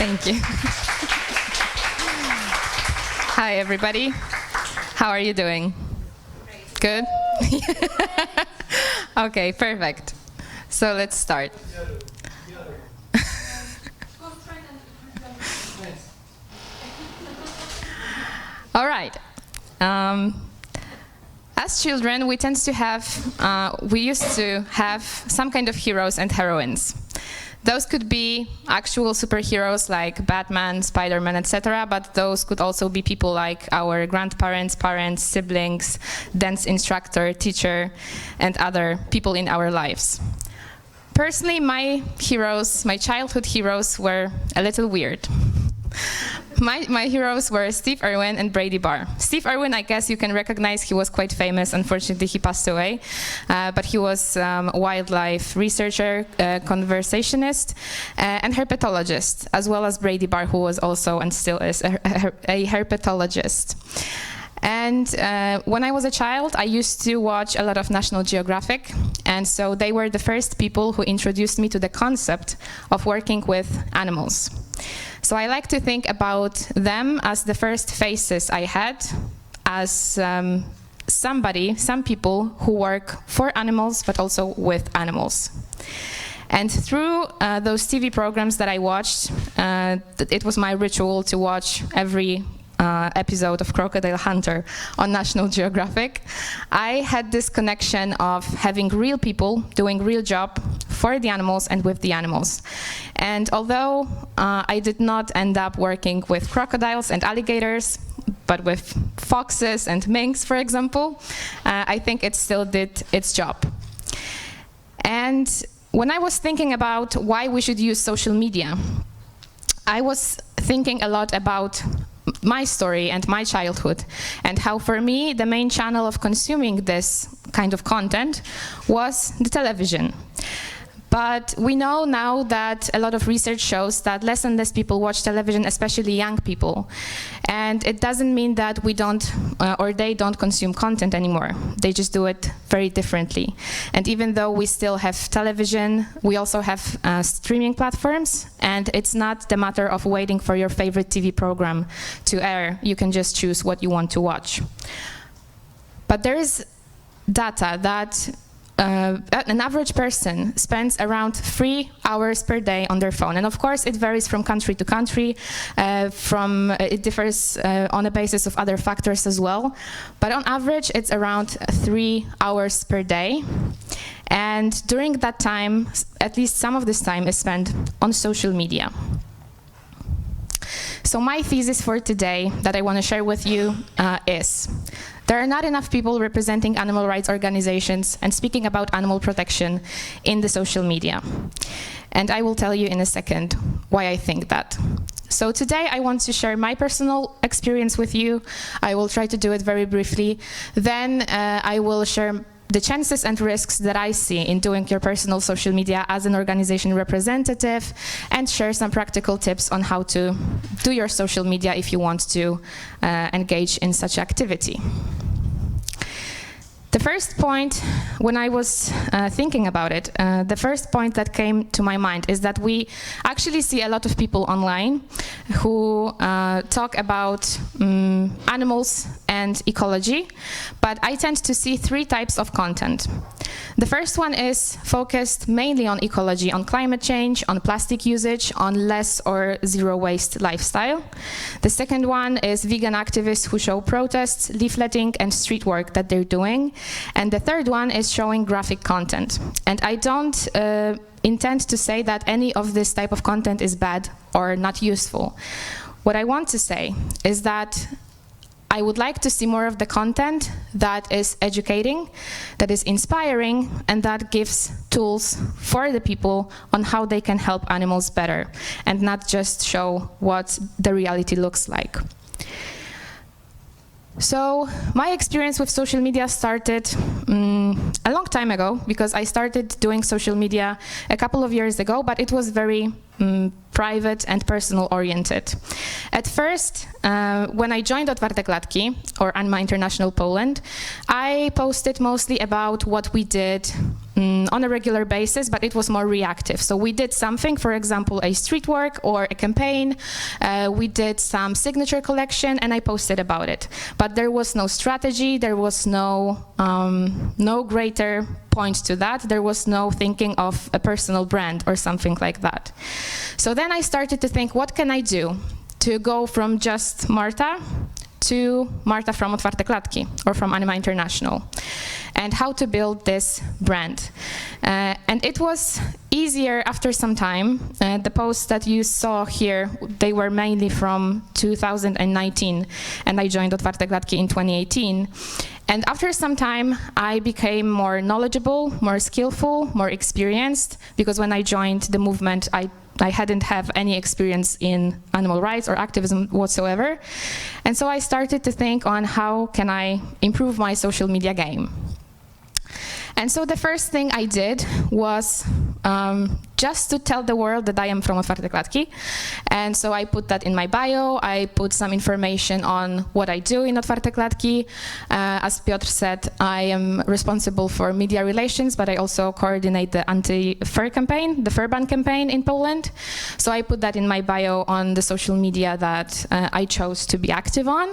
Thank you. Hi, everybody. How are you doing? Good? Okay, perfect. So let's start. All right. As children, we used to have some kind of heroes and heroines. Those could be actual superheroes like Batman, Spider-Man, etc., but those could also be people like our grandparents, parents, siblings, dance instructor, teacher, and other people in our lives. Personally, my childhood heroes were a little weird. My heroes were Steve Irwin and Brady Barr. Steve Irwin, I guess you can recognize, he was quite famous. Unfortunately, he passed away. But he was a wildlife researcher, conversationist, and herpetologist, as well as Brady Barr, who was also and still is a herpetologist. And when I was a child, I used to watch a lot of National Geographic, and so they were the first people who introduced me to the concept of working with animals. So I like to think about them as the first faces I had as some people who work for animals, but also with animals. And through those TV programs that I watched, it was my ritual to watch every episode of Crocodile Hunter on National Geographic. I had this connection of having real people doing real job for the animals and with the animals. And although I did not end up working with crocodiles and alligators, but with foxes and minks, for example, I think it still did its job. And when I was thinking about why we should use social media, I was thinking a lot about my story and my childhood, and how for me the main channel of consuming this kind of content was the television. But we know now that a lot of research shows that less and less people watch television, especially young people. And it doesn't mean that we don't, or they don't consume content anymore. They just do it very differently. And even though we still have television, we also have streaming platforms. And it's not the matter of waiting for your favorite TV program to air. You can just choose what you want to watch. But there is data that an average person spends around 3 hours per day on their phone. And of course, it varies from country to country. It differs on the basis of other factors as well. But on average, it's around 3 hours per day. And during that time, at least some of this time is spent on social media. So my thesis for today that I want to share with you is there are not enough people representing animal rights organizations and speaking about animal protection in the social media. And I will tell you in a second why I think that. So today I want to share my personal experience with you. I will try to do it very briefly. Then I will share the chances and risks that I see in doing your personal social media as an organization representative, and share some practical tips on how to do your social media if you want to engage in such activity. The first point, when I was thinking about it, the first point that came to my mind is that we actually see a lot of people online who talk about animals and ecology, but I tend to see 3 types of content. The first one is focused mainly on ecology, on climate change, on plastic usage, on less or zero waste lifestyle. The second one is vegan activists who show protests, leafleting, and street work that they're doing. And the third one is showing graphic content. And I don't intend to say that any of this type of content is bad or not useful. What I want to say is that I would like to see more of the content that is educating, that is inspiring, and that gives tools for the people on how they can help animals better, and not just show what the reality looks like. So my experience with social media started a long time ago, because I started doing social media a couple of years ago, but it was very private and personal oriented. At first, when I joined Otwarte Klatki, or Anima International Poland, I posted mostly about what we did on a regular basis, but it was more reactive. So we did something, for example, a street work or a campaign. We did some signature collection, and I posted about it. But there was no strategy. There was no greater point to that. There was no thinking of a personal brand or something like that. So then I started to think, what can I do to go from just Marta to Marta from Otwarte Klatki or from Anima International, and how to build this brand. And it was easier after some time. The posts that you saw here, they were mainly from 2019, and I joined Otwarte Klatki in 2018. And after some time, I became more knowledgeable, more skillful, more experienced, because when I joined the movement, I hadn't have any experience in animal rights or activism whatsoever. And so I started to think on how can I improve my social media game. And so the first thing I did was just to tell the world that I am from Otwarte Klatki. And so I put that in my bio. I put some information on what I do in Otwarte Klatki. As Piotr said, I am responsible for media relations, but I also coordinate the anti-fur campaign, the fur ban campaign in Poland. So I put that in my bio on the social media that I chose to be active on.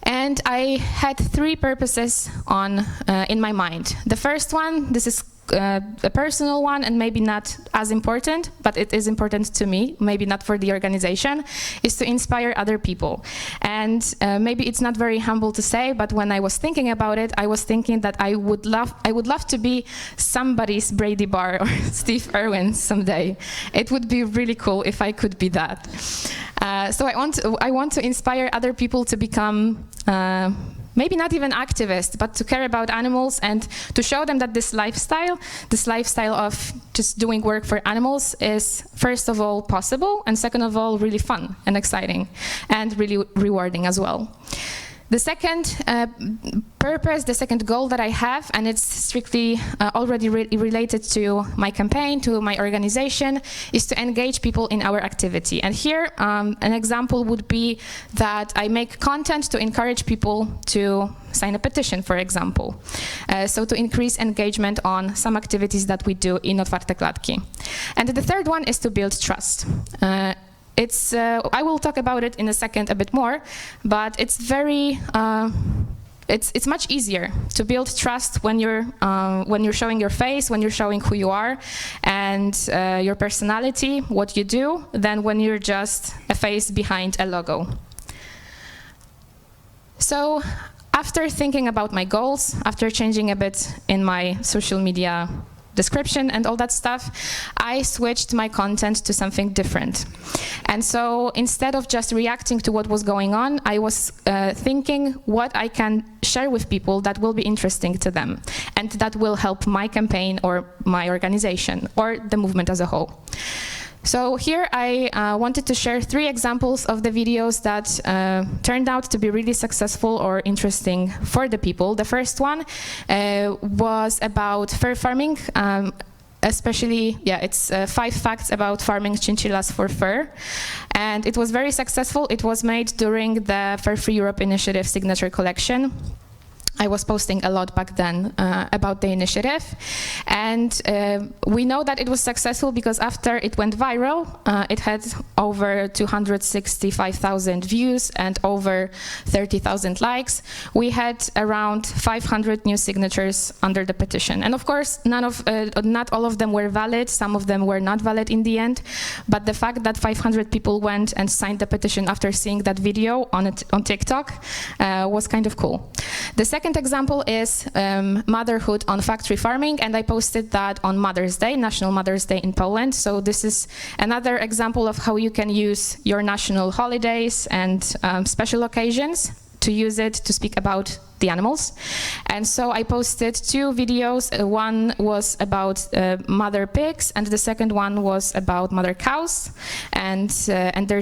And I had three purposes in my mind. The first one, this is a personal one and maybe not as important, but it is important to me, maybe not for the organization, is to inspire other people. And maybe it's not very humble to say, but when I was thinking about it, I was thinking that I would love to be somebody's Brady Barr or Steve Irwin someday. It would be really cool if I could be that. So I want to inspire other people to become maybe not even activists, but to care about animals and to show them that this lifestyle of just doing work for animals is, first of all, possible, and second of all, really fun and exciting and really rewarding as well. The second purpose, the second goal that I have, and it's strictly already related to my campaign, to my organization, is to engage people in our activity. And here, an example would be that I make content to encourage people to sign a petition, for example. So to increase engagement on some activities that we do in Otwarte Klatki. And the third one is to build trust. I will talk about it in a second a bit more, but it's very, it's much easier to build trust when you're showing your face, when you're showing who you are, and your personality, what you do, than when you're just a face behind a logo. So after thinking about my goals, after changing a bit in my social media description and all that stuff, I switched my content to something different. And so instead of just reacting to what was going on, I was thinking what I can share with people that will be interesting to them and that will help my campaign or my organization or the movement as a whole. So here I wanted to share 3 examples of the videos that turned out to be really successful or interesting for the people. The first one was about fur farming, especially, it's 5 facts about farming chinchillas for fur. And it was very successful. It was made during the Fur Free Europe Initiative signature collection. I was posting a lot back then about the initiative, and we know that it was successful because after it went viral, it had over 265,000 views and over 30,000 likes. We had around 500 new signatures under the petition, and of course, not all of them were valid. Some of them were not valid in the end, but the fact that 500 people went and signed the petition after seeing that video on TikTok was kind of cool. The second example is motherhood on factory farming, and I posted that on Mother's Day, National Mother's Day in Poland. So this is another example of how you can use your national holidays and special occasions to use it to speak about the animals. And so I posted 2 videos. One was about mother pigs, and the second one was about mother cows and their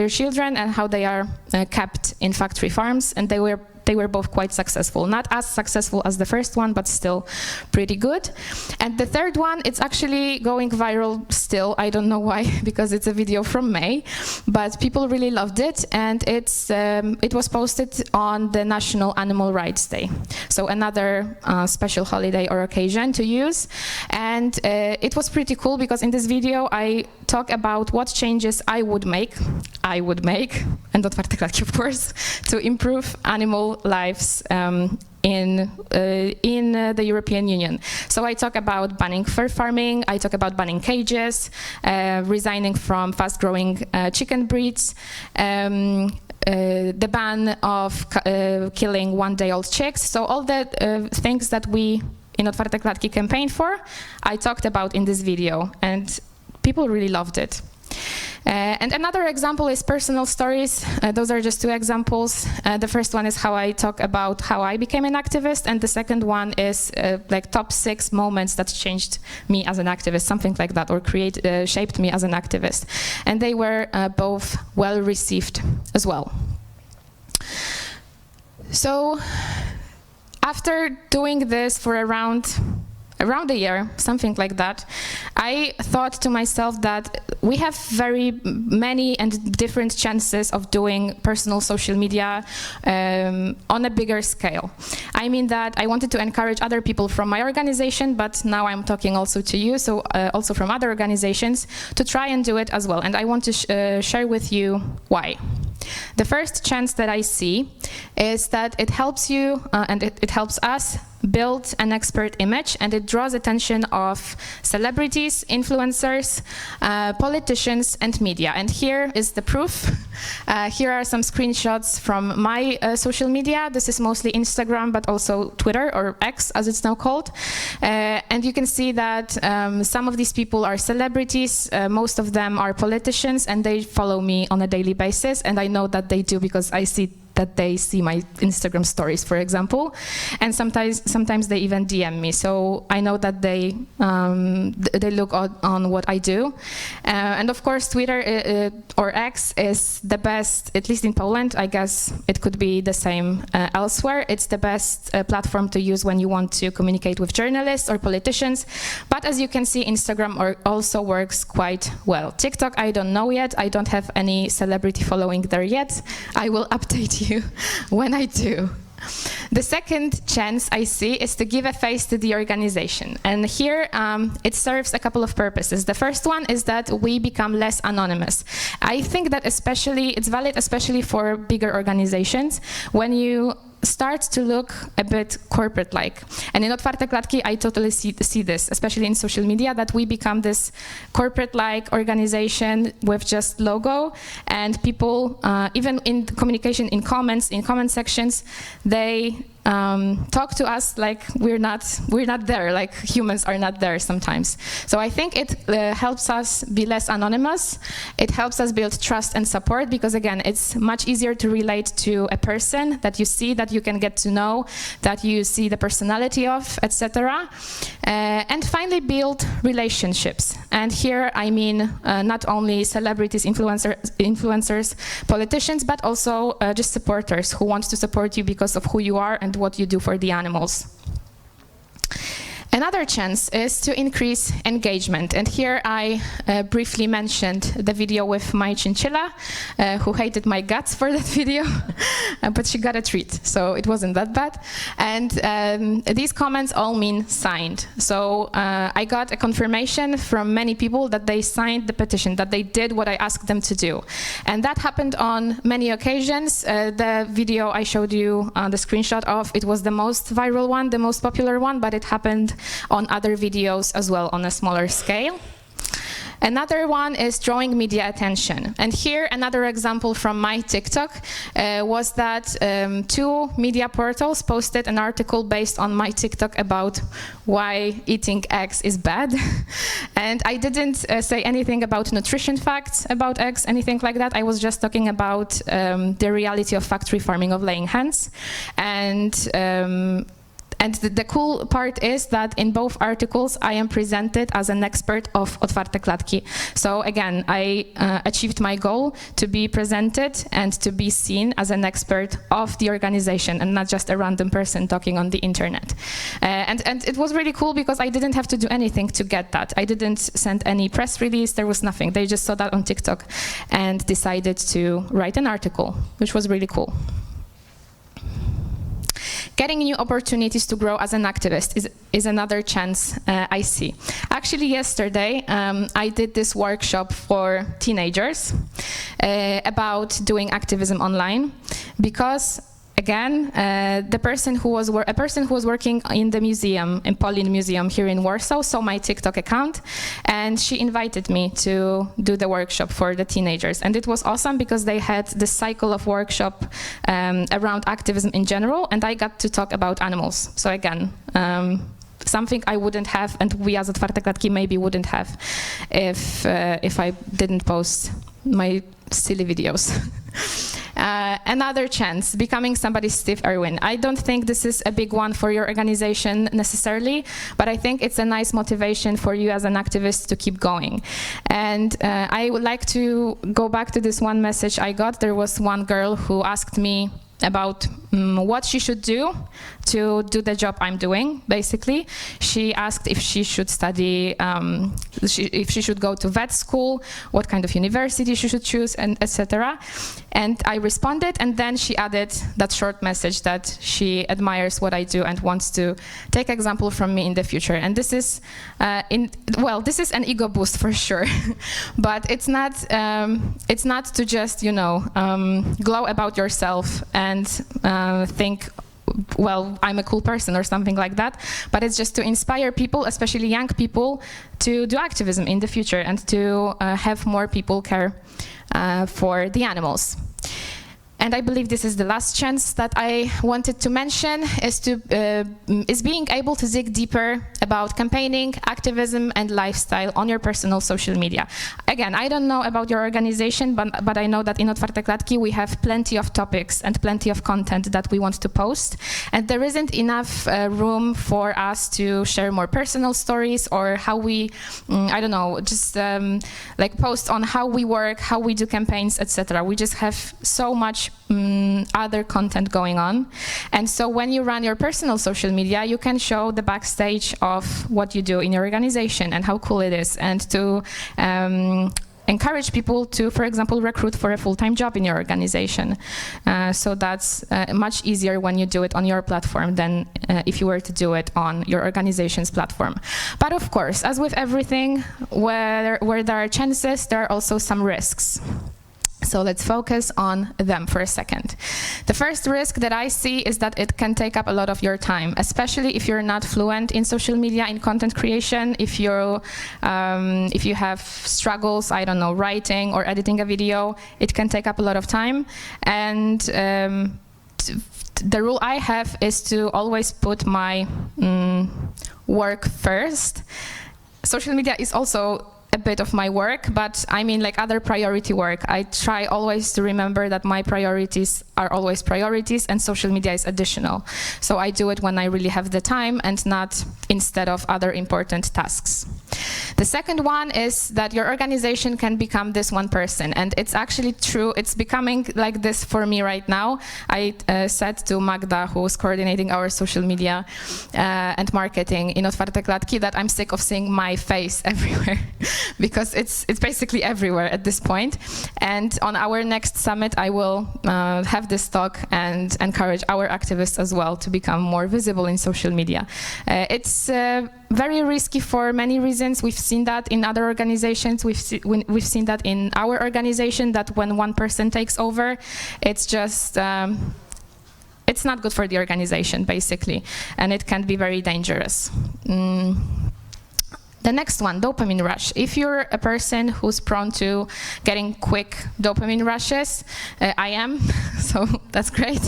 children and how they are kept in factory farms. And they were they were both quite successful. Not as successful as the first one, but still pretty good. And the third one, it's actually going viral still. I don't know why, because it's a video from May, but people really loved it, and it was posted on the National Animal Rights Day. So another special holiday or occasion to use. And it was pretty cool because in this video I talk about what changes I would make, and otwarte klatki of course, to improve animal lives in the European Union. So I talk about banning fur farming, I talk about banning cages, resigning from fast-growing chicken breeds, the ban of killing one-day-old chicks. So all the things that we in Otwarte Klatki campaigned for, I talked about in this video, and people really loved it. And another example is personal stories. Those are just two examples. The first one is how I talk about how I became an activist, and the second one is like top 6 moments that changed me as an activist, something like that, or shaped me as an activist. And they were both well received as well. So after doing this for around a year, something like that, I thought to myself that we have very many and different chances of doing personal social media on a bigger scale. I mean that I wanted to encourage other people from my organization, but now I'm talking also to you, so also from other organizations, to try and do it as well. And I want to share with you why. The first chance that I see is that it helps you and it helps us build an expert image, and it draws attention of celebrities, influencers, politicians, and media. And here is the proof. Here are some screenshots from my social media. This is mostly Instagram, but also Twitter, or X as it's now called. And you can see that some of these people are celebrities, most of them are politicians, and they follow me on a daily basis. And I know that they do because I see that they see my Instagram stories, for example, and sometimes they even DM me. So I know that they look on what I do, and of course Twitter or X is the best, at least in Poland. I guess it could be the same elsewhere. It's the best platform to use when you want to communicate with journalists or politicians. But as you can see, Instagram also works quite well. TikTok, I don't know yet. I don't have any celebrity following there yet. I will update you when I do. The second chance I see is to give a face to the organization. And here it serves a couple of purposes. The first one is that we become less anonymous. I think that it's valid especially for bigger organizations when you start to look a bit corporate-like. And in Otwarte Klatki, I totally see this, especially in social media, that we become this corporate-like organization with just logo, and people, even in communication, in comments, in comment sections, they talk to us like we're not there, like humans are not there sometimes. So I think it helps us be less anonymous. It helps us build trust and support, because again, it's much easier to relate to a person that you see, that you can get to know, that you see the personality of, etc. And finally, build relationships. And here I mean not only celebrities, influencers, politicians, but also just supporters who want to support you because of who you are and what you do for the animals. Another chance is to increase engagement. And here I briefly mentioned the video with my chinchilla, who hated my guts for that video, but she got a treat, so it wasn't that bad. And these comments all mean signed. So I got a confirmation from many people that they signed the petition, that they did what I asked them to do. And that happened on many occasions. The video I showed you the screenshot of, it was the most viral one, the most popular one, but it happened on other videos as well on a smaller scale. Another one is drawing media attention. And here, another example from my TikTok was that 2 media portals posted an article based on my TikTok about why eating eggs is bad. And I didn't say anything about nutrition facts about eggs, anything like that. I was just talking about the reality of factory farming of laying hens. And And the cool part is that in both articles, I am presented as an expert of Otwarte Klatki. So again, I achieved my goal to be presented and to be seen as an expert of the organization and not just a random person talking on the internet. And it was really cool because I didn't have to do anything to get that. I didn't send any press release, there was nothing. They just saw that on TikTok and decided to write an article, which was really cool. Getting new opportunities to grow as an activist is another chance I see. Actually, yesterday, I did this workshop for teenagers about doing activism online because, again, a person who was working in the museum, in Polin Museum here in Warsaw, saw my TikTok account, and she invited me to do the workshop for the teenagers. And it was awesome because they had this cycle of workshop around activism in general, and I got to talk about animals. So again, something I wouldn't have, and we as Otwarte Klatki maybe wouldn't have if I didn't post my silly videos. Another chance, becoming somebody's Steve Irwin. I don't think this is a big one for your organization necessarily, but I think it's a nice motivation for you as an activist to keep going. And I would like to go back to this one message I got. There was one girl who asked me about what she should do to do the job I'm doing, basically. She asked if she should study, if she should go to vet school, what kind of university she should choose, and etc. And I responded, and then she added that short message that she admires what I do and wants to take example from me in the future. And this is, this is an ego boost for sure, but it's not to just, glow about yourself and think, well, I'm a cool person or something like that, but it's just to inspire people, especially young people, to do activism in the future and to have more people care for the animals. And I believe this is the last chance that I wanted to mention, is being able to dig deeper about campaigning, activism, and lifestyle on your personal social media. Again, I don't know about your organization, but I know that in Otwarte Klatki we have plenty of topics and plenty of content that we want to post, and there isn't enough room for us to share more personal stories or how we, like post on how we work, how we do campaigns, etc. We just have so much other content going on. And so when you run your personal social media, you can show the backstage of what you do in your organization and how cool it is, and to encourage people to, for example, recruit for a full-time job in your organization. So that's much easier when you do it on your platform than if you were to do it on your organization's platform. But of course, as with everything, where there are chances, there are also some risks. So let's focus on them for a second. The first risk that I see is that it can take up a lot of your time, especially if you're not fluent in social media, in content creation, if you have struggles, I don't know, writing or editing a video, it can take up a lot of time. And the rule I have is to always put my work first. Social media is also a bit of my work, but I mean like other priority work. I try always to remember that my priorities are always priorities and social media is additional. So I do it when I really have the time and not instead of other important tasks. The second one is that your organization can become this one person, and it's actually true. It's becoming like this for me right now. I said to Magda, who was coordinating our social media and marketing in Otwarte Klatki, that I'm sick of seeing my face everywhere because it's basically everywhere at this point. And on our next summit, I will have this talk and encourage our activists as well to become more visible in social media. It's very risky for many reasons. We've seen that in other organizations. We've seen that in our organization, that when one person takes over, it's just it's not good for the organization, basically, and it can be very dangerous. The next one, dopamine rush. If you're a person who's prone to getting quick dopamine rushes, I am, so that's great.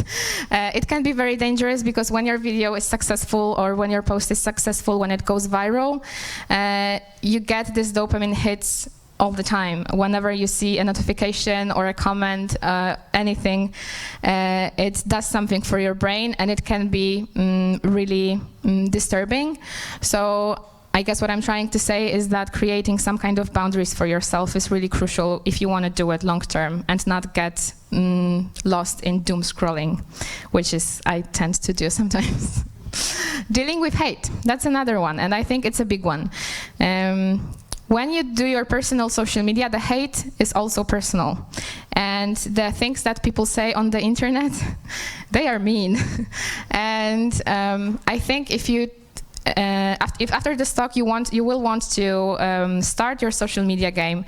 It can be very dangerous because when your video is successful or when your post is successful, when it goes viral, you get this dopamine hits all the time. Whenever you see a notification or a comment, anything, it does something for your brain, and it can be really disturbing. So I guess what I'm trying to say is that creating some kind of boundaries for yourself is really crucial if you want to do it long term and not get lost in doom scrolling, which is I tend to do sometimes. Dealing with hate, that's another one, and I think it's a big one. When you do your personal social media, the hate is also personal. And the things that people say on the internet, they are mean. And I think if after this talk you will want to start your social media game,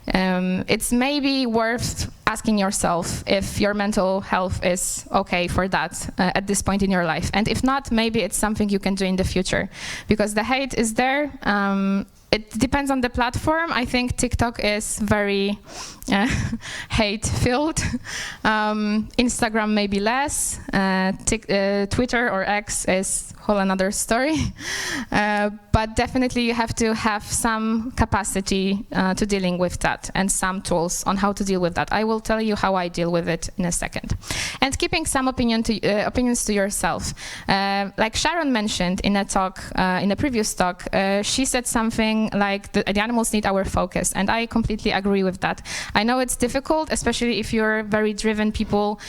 it's maybe worth asking yourself if your mental health is okay for that at this point in your life. And if not, maybe it's something you can do in the future, because the hate is there. It depends on the platform. I think TikTok is very hate-filled. Instagram maybe less. Twitter or X is a whole another story. But definitely you have to have some capacity to dealing with that and some tools on how to deal with that. I will tell you how I deal with it in a second. And keeping some opinions to yourself. Like Sharon mentioned in a talk, in a previous talk, she said something like the animals need our focus, and I completely agree with that. I know it's difficult, especially if you're very driven people,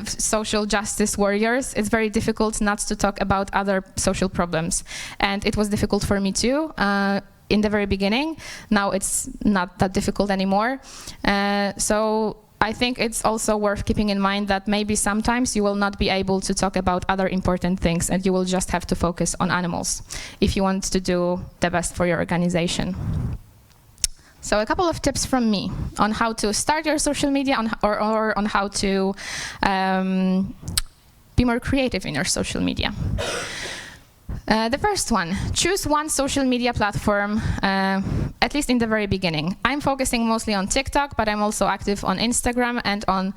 social justice warriors. It's very difficult not to talk about other social problems, and it was difficult for me too in the very beginning. Now it's not that difficult anymore. So I think it's also worth keeping in mind that maybe sometimes you will not be able to talk about other important things, and you will just have to focus on animals if you want to do the best for your organization. So a couple of tips from me on how to start your social media or on how to be more creative in your social media. The first one, choose one social media platform, at least in the very beginning. I'm focusing mostly on TikTok, but I'm also active on Instagram and on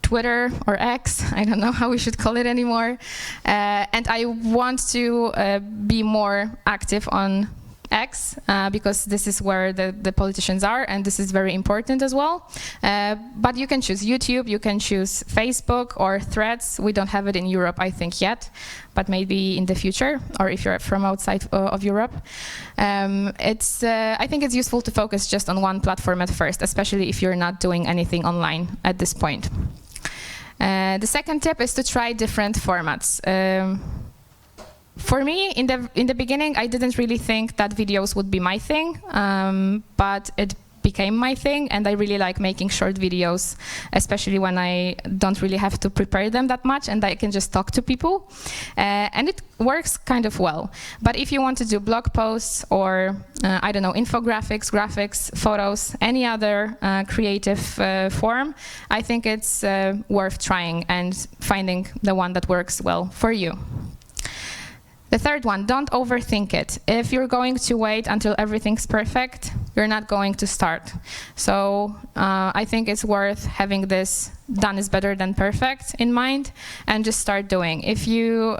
Twitter or X, I don't know how we should call it anymore. And I want to be more active on X, because this is where the politicians are, and this is very important as well. But you can choose YouTube, you can choose Facebook or Threads. We don't have it in Europe, I think, yet, but maybe in the future, or if you're from outside of Europe. I think it's useful to focus just on one platform at first, especially if you're not doing anything online at this point. The second tip is to try different formats. For me, in the beginning, I didn't really think that videos would be my thing, but it became my thing, and I really like making short videos, especially when I don't really have to prepare them that much, and I can just talk to people, and it works kind of well. But if you want to do blog posts or, I don't know, infographics, graphics, photos, any other creative form, I think it's worth trying and finding the one that works well for you. The third one, don't overthink it. If you're going to wait until everything's perfect, you're not going to start. So I think it's worth having this done is better than perfect in mind, and just start doing. If you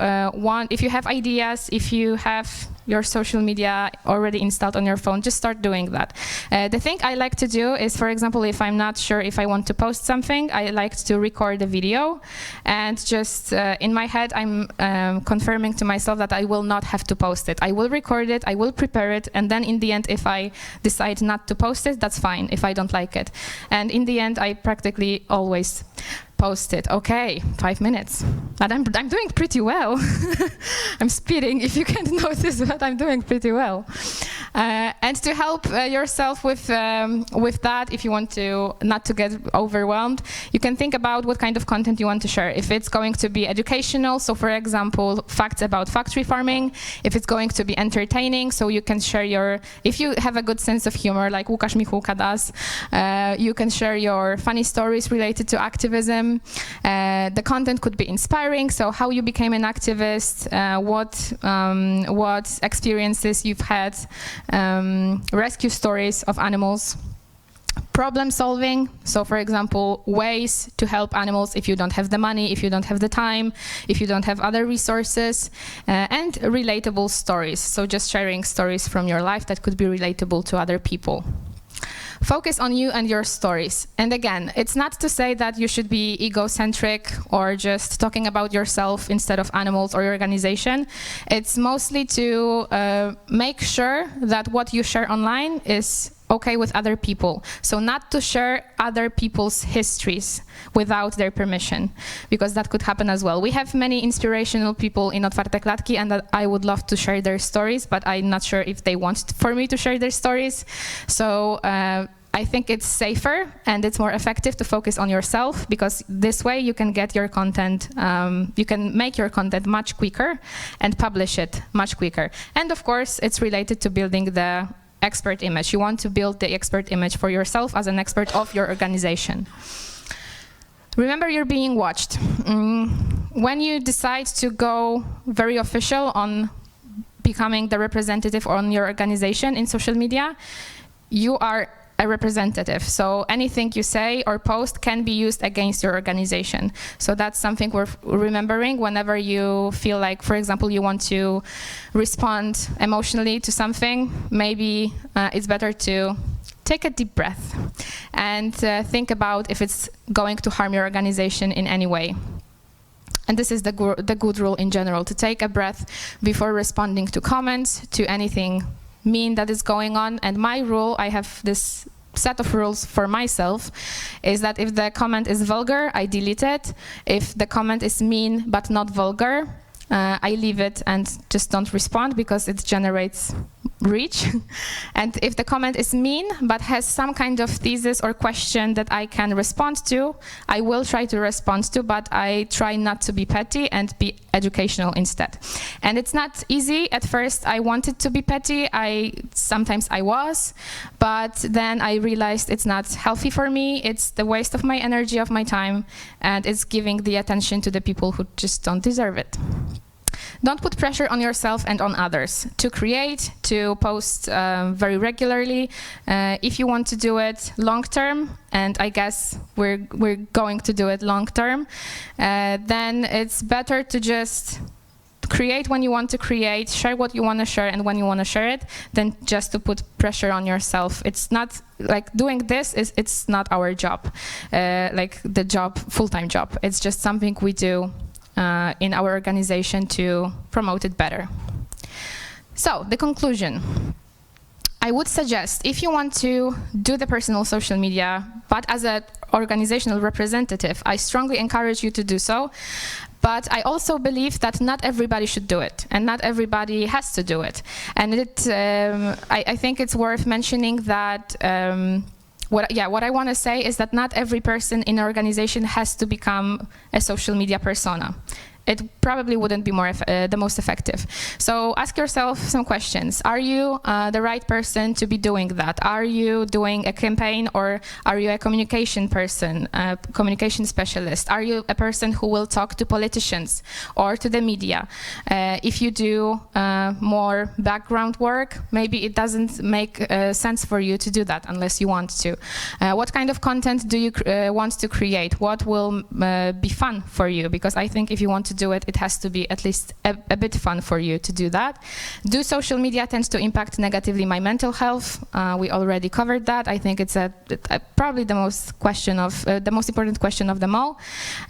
if you have ideas, if you have your social media already installed on your phone, just start doing that. The thing I like to do is, for example, if I'm not sure if I want to post something, I like to record a video, and just in my head I'm confirming to myself that I will not have to post it. I will record it, I will prepare it, and then in the end, if I decide not to post it, that's fine if I don't like it. And in the end, I practically always post it. Okay, 5 minutes. But I'm doing pretty well. I'm speeding, if you can't notice, but I'm doing pretty well. And to help yourself with that, if you want to not to get overwhelmed, you can think about what kind of content you want to share. If it's going to be educational, so for example, facts about factory farming. If it's going to be entertaining, so you can share if you have a good sense of humor, like Łukasz Michałka does, you can share your funny stories related to activism. The content could be inspiring, so how you became an activist, what experiences you've had, rescue stories of animals. Problem solving, so for example, ways to help animals if you don't have the money, if you don't have the time, if you don't have other resources, and relatable stories, so just sharing stories from your life that could be relatable to other people. Focus on you and your stories. And again, it's not to say that you should be egocentric or just talking about yourself instead of animals or your organization. It's mostly to make sure that what you share online is okay with other people. So not to share other people's histories without their permission, because that could happen as well. We have many inspirational people in Otwarte Klatki, and I would love to share their stories, but I'm not sure if they want for me to share their stories. So I think it's safer and it's more effective to focus on yourself, because this way you can get your content, you can make your content much quicker and publish it much quicker. And of course, it's related to building the expert image. You want to build the expert image for yourself as an expert of your organization. Remember, you're being watched. When you decide to go very official on becoming the representative on your organization in social media, you are a representative. So anything you say or post can be used against your organization. So that's something worth remembering whenever you feel like, for example, you want to respond emotionally to something. Maybe it's better to take a deep breath and think about if it's going to harm your organization in any way. And this is the good rule in general, to take a breath before responding to comments, to anything mean that is going on. And my rule, I have this set of rules for myself, is that if the comment is vulgar, I delete it. If the comment is mean but not vulgar, I leave it and just don't respond, because it generates reach. And if the comment is mean but has some kind of thesis or question that I can respond to, I will try to respond to, but I try not to be petty and be educational instead. And it's not easy. At first I wanted to be petty, sometimes I was, but then I realized it's not healthy for me, it's the waste of my energy, of my time, and it's giving the attention to the people who just don't deserve it. Don't put pressure on yourself and on others to create, to post very regularly. If you want to do it long term, and I guess we're going to do it long term, then it's better to just create when you want to create, share what you want to share and when you want to share it, than just to put pressure on yourself. It's not like doing this it's not our job, like the job, full-time job. It's just something we do in our organization to promote it better. So, the conclusion. I would suggest, if you want to do the personal social media, but as an organizational representative, I strongly encourage you to do so. But I also believe that not everybody should do it, and not everybody has to do it. And I think it's worth mentioning that what I want to say is that not every person in an organization has to become a social media persona. It probably wouldn't be the most effective. So ask yourself some questions. Are you the right person to be doing that? Are you doing a campaign, or are you a communication person, a communication specialist? Are you a person who will talk to politicians or to the media? If you do more background work, maybe it doesn't make sense for you to do that unless you want to. What kind of content do you want to create? What will be fun for you? Because I think if you want to do it, it has to be at least a bit fun for you to do that. Do social media tends to impact negatively my mental health? We already covered that. I think it's probably the most important question of them all.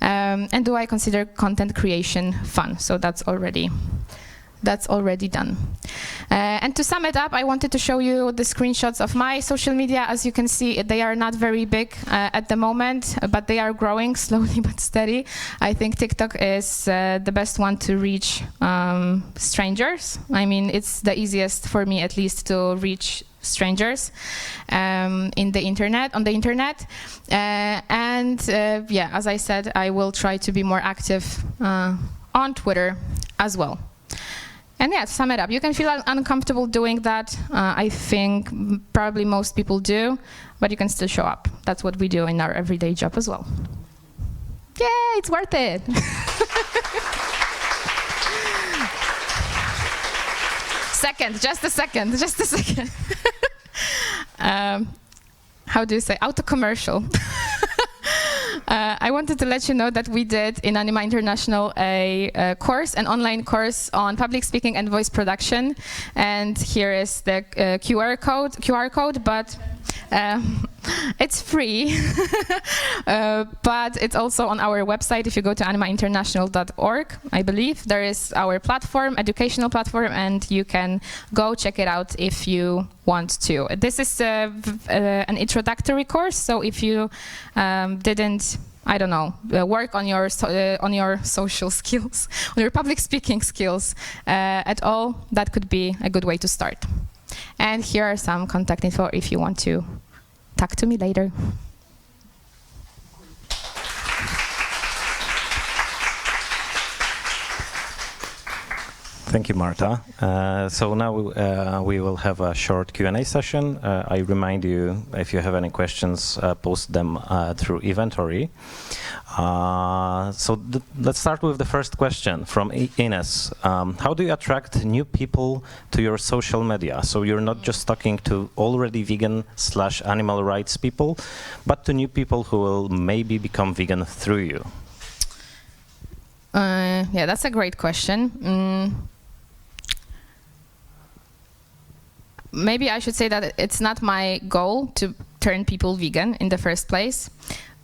And do I consider content creation fun? So that's already done. And to sum it up, I wanted to show you the screenshots of my social media. As you can see, they are not very big at the moment, but they are growing slowly but steady. I think TikTok is the best one to reach strangers. I mean, it's the easiest for me, at least, to reach strangers on the internet. Yeah, as I said, I will try to be more active on Twitter as well. And yeah, to sum it up, you can feel uncomfortable doing that. I think probably most people do, but you can still show up. That's what we do in our everyday job as well. Yay, it's worth it. Just a second. How do you say? Auto commercial. I wanted to let you know that we did in Anima International a course, an online course on public speaking and voice production. And here is the QR code, but it's free. But it's also on our website. If you go to animainternational.org, I believe, there is our platform, educational platform, and you can go check it out if you want to. This is an introductory course, so if you didn't, I don't know, work on your social skills, on your public speaking skills at all, that could be a good way to start. And here are some contact info if you want to talk to me later. Thank you, Marta. So now we will have a short Q&A session. I remind you, if you have any questions, post them through Eventory. So let's start with the first question from Ines. How do you attract new people to your social media? So you're not just talking to already vegan/animal rights people, but to new people who will maybe become vegan through you. Yeah, that's a great question. Maybe I should say that it's not my goal to turn people vegan in the first place,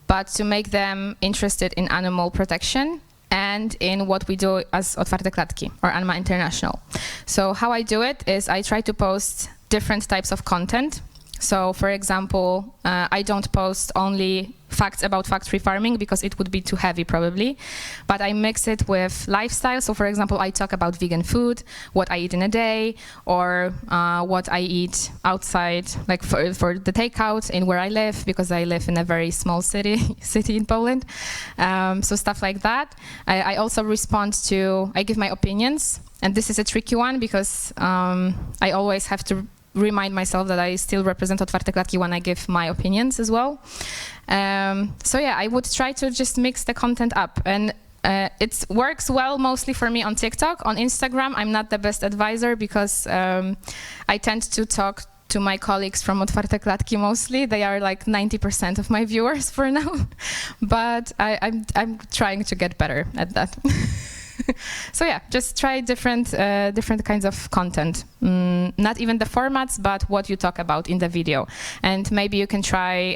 but to make them interested in animal protection and in what we do as Otwarte Klatki or Anima International. So how I do it is I try to post different types of content. So, for example, I don't post only facts about factory farming because it would be too heavy probably, but I mix it with lifestyle. So, for example, I talk about vegan food, what I eat in a day, or what I eat outside, like for the takeout in where I live, because I live in a very small city in Poland. So stuff like that. I also respond to, I give my opinions, and this is a tricky one because I always have to remind myself that I still represent Otwarte Klatki when I give my opinions as well. So yeah, I would try to just mix the content up, and it works well mostly for me on TikTok. On Instagram, I'm not the best advisor because I tend to talk to my colleagues from Otwarte Klatki mostly. They are like 90% of my viewers for now, but I'm trying to get better at that. So yeah, just try different kinds of content. Not even the formats, but what you talk about in the video. And maybe you can try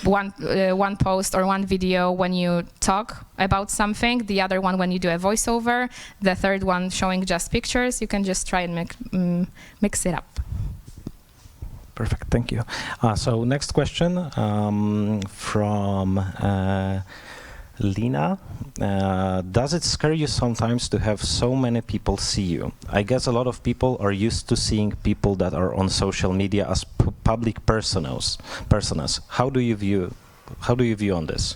one post or one video when you talk about something, the other one when you do a voiceover, the third one showing just pictures. You can just try and mix it up. Perfect, thank you. So next question from Lina. Does it scare you sometimes to have so many people see you? I guess a lot of people are used to seeing people that are on social media as public personas. How do you view on this?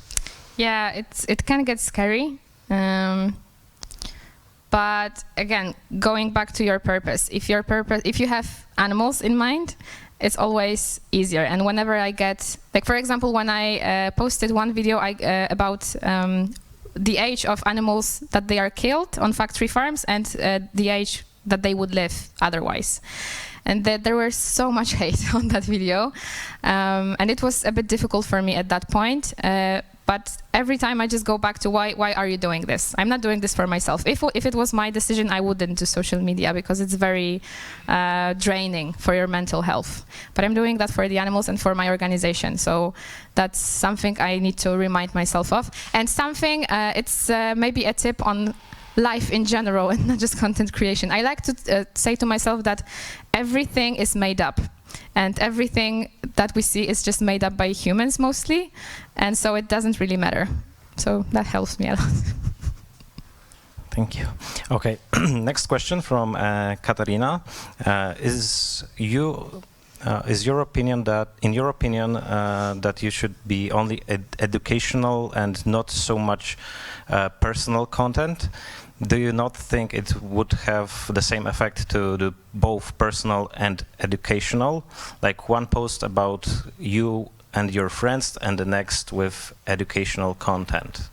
Yeah, it can get scary. But again, going back to your purpose, if you have animals in mind, it's always easier. And whenever I get, like for example, when I posted one video about the age of animals that they are killed on factory farms and the age that they would live otherwise. And there was so much hate on that video. And it was a bit difficult for me at that point. But every time I just go back to why are you doing this? I'm not doing this for myself. If it was my decision, I wouldn't do social media because it's very draining for your mental health. But I'm doing that for the animals and for my organization. So that's something I need to remind myself of. And something, it's maybe a tip on life in general and not just content creation. I like to say to myself that everything is made up. And everything that we see is just made up by humans mostly, and so it doesn't really matter. So that helps me a lot. Thank you. Okay, next question from Katarina. Is your opinion that, in your opinion, that you should be only educational and not so much personal content? Do you not think it would have the same effect to do both personal and educational? Like one post about you and your friends and the next with educational content?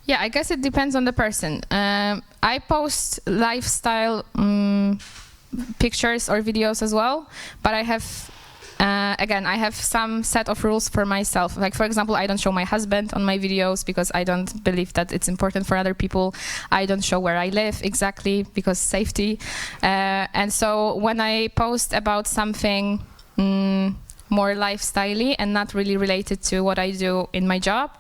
Yeah, I guess it depends on the person. I post lifestyle pictures or videos as well, but I have again, I have some set of rules for myself. Like, for example, I don't show my husband on my videos because I don't believe that it's important for other people. I don't show where I live exactly because safety. And so when I post about something more lifestyle-y and not really related to what I do in my job,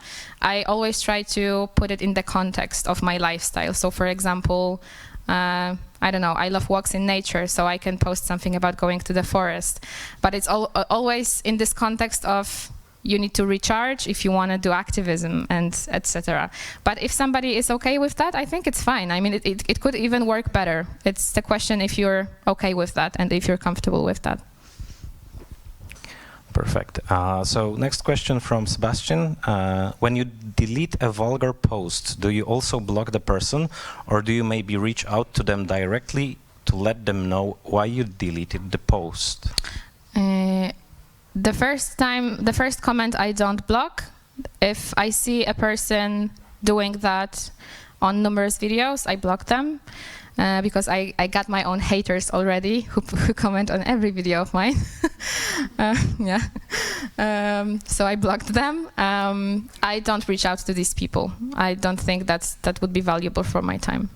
I always try to put it in the context of my lifestyle. So, for example, I don't know, I love walks in nature, so I can post something about going to the forest. But it's always in this context of you need to recharge if you want to do activism and etc. But if somebody is okay with that, I think it's fine. I mean, it could even work better. It's the question if you're okay with that and if you're comfortable with that. Perfect. So next question from Sebastian. When you delete a vulgar post, do you also block the person, or do you maybe reach out to them directly to let them know why you deleted the post? The first comment I don't block. If I see a person doing that on numerous videos, I block them. Because I got my own haters already who comment on every video of mine. So I blocked them. I don't reach out to these people. I don't think that would be valuable for my time.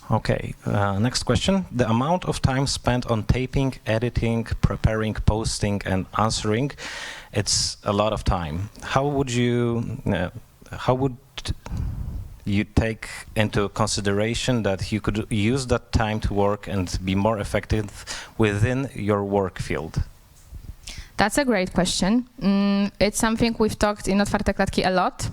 Okay, next question. The amount of time spent on taping, editing, preparing, posting, and answering, it's a lot of time. How would you take into consideration that you could use that time to work and be more effective within your work field? That's a great question. It's something we've talked in Otwarte Klatki a lot.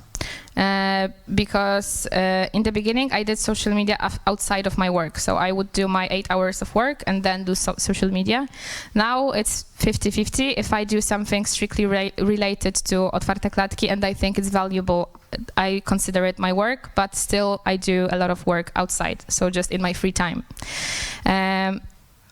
Because in the beginning I did social media outside of my work. So I would do my 8 hours of work and then do social media. Now it's 50-50. If I do something strictly related to Otwarte Klatki and I think it's valuable, I consider it my work, but still I do a lot of work outside, so just in my free time.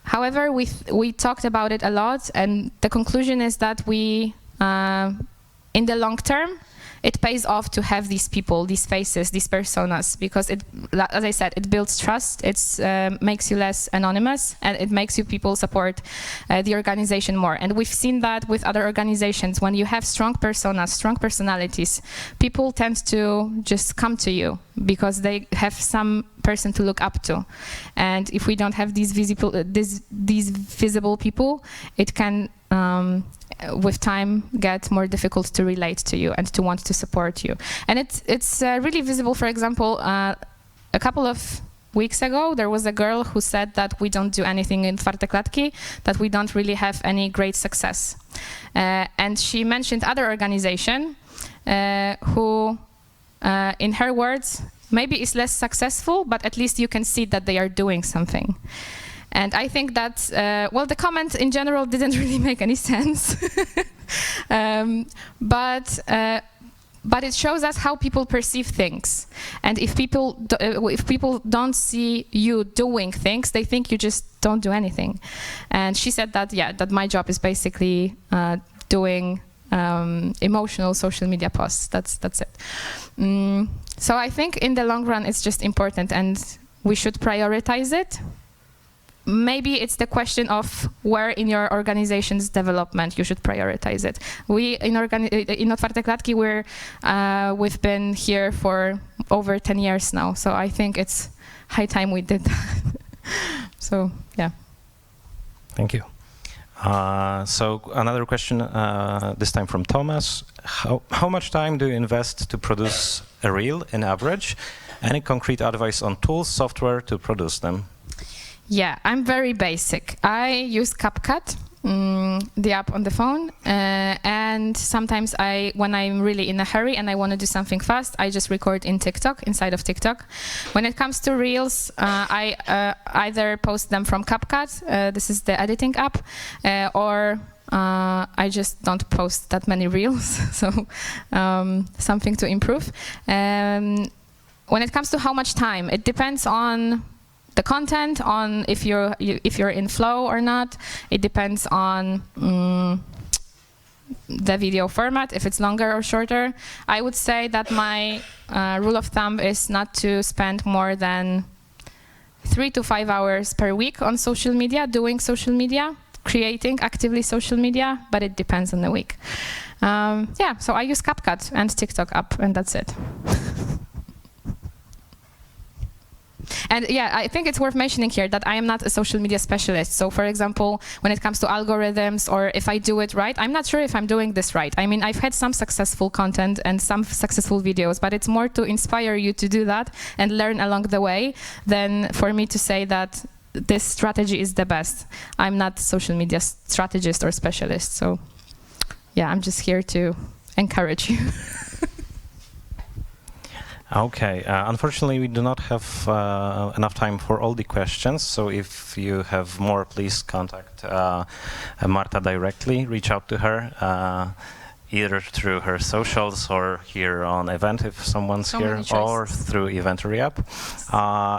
However, we talked about it a lot, and the conclusion is that we, in the long term, it pays off to have these people, these faces, these personas, because it, as I said, it builds trust, it makes you less anonymous, and it makes you people support the organization more. And we've seen that with other organizations. When you have strong personas, strong personalities, people tend to just come to you because they have some person to look up to. And if we don't have these visible people, it can with time get more difficult to relate to you and to want to support you. And it's really visible. For example, a couple of weeks ago there was a girl who said that we don't do anything in Otwarte Klatki, that we don't really have any great success. And she mentioned other organization who, in her words, maybe is less successful, but at least you can see that they are doing something. And I think that, well, the comment in general didn't really make any sense. But it shows us how people perceive things. And if people don't see you doing things, they think you just don't do anything. And she said that, yeah, that my job is basically doing emotional social media posts. That's it. So I think in the long run, it's just important, and we should prioritize it. Maybe it's the question of where in your organization's development you should prioritize it. We in Otwarte Klatki, we've been here for over 10 years now, so I think it's high time we did that. So yeah. Thank you. So another question, this time from Thomas. How much time do you invest to produce a reel in average? Any concrete advice on tools, software to produce them? Yeah, I'm very basic. I use CapCut, the app on the phone, and sometimes when I'm really in a hurry and I want to do something fast, I just record in TikTok, inside of TikTok. When it comes to Reels, I either post them from CapCut, this is the editing app, or I just don't post that many Reels, so something to improve. When it comes to how much time, it depends on the content, on if you're in flow or not. It depends on the video format, if it's longer or shorter. I would say that my rule of thumb is not to spend more than 3 to 5 hours per week on social media, doing social media, creating actively social media, but it depends on the week. Yeah, so I use CapCut and TikTok app, and that's it. And yeah, I think it's worth mentioning here that I am not a social media specialist. So for example, when it comes to algorithms, or if I do it right, I'm not sure if I'm doing this right. I mean, I've had some successful content and some successful videos, but it's more to inspire you to do that and learn along the way than for me to say that this strategy is the best. I'm not a social media strategist or specialist. So yeah, I'm just here to encourage you. Okay, unfortunately we do not have enough time for all the questions, so if you have more, please contact Marta directly, reach out to her, either through her socials or here on Event if someone's here, or through Eventory app.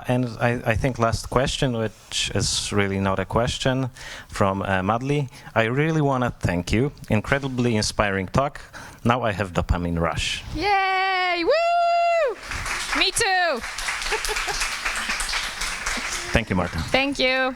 And I think last question, which is really not a question, from Madly. I really want to thank you. Incredibly inspiring talk. Now I have dopamine rush. Yay! Woo! Me too! Thank you, Marta. Thank you.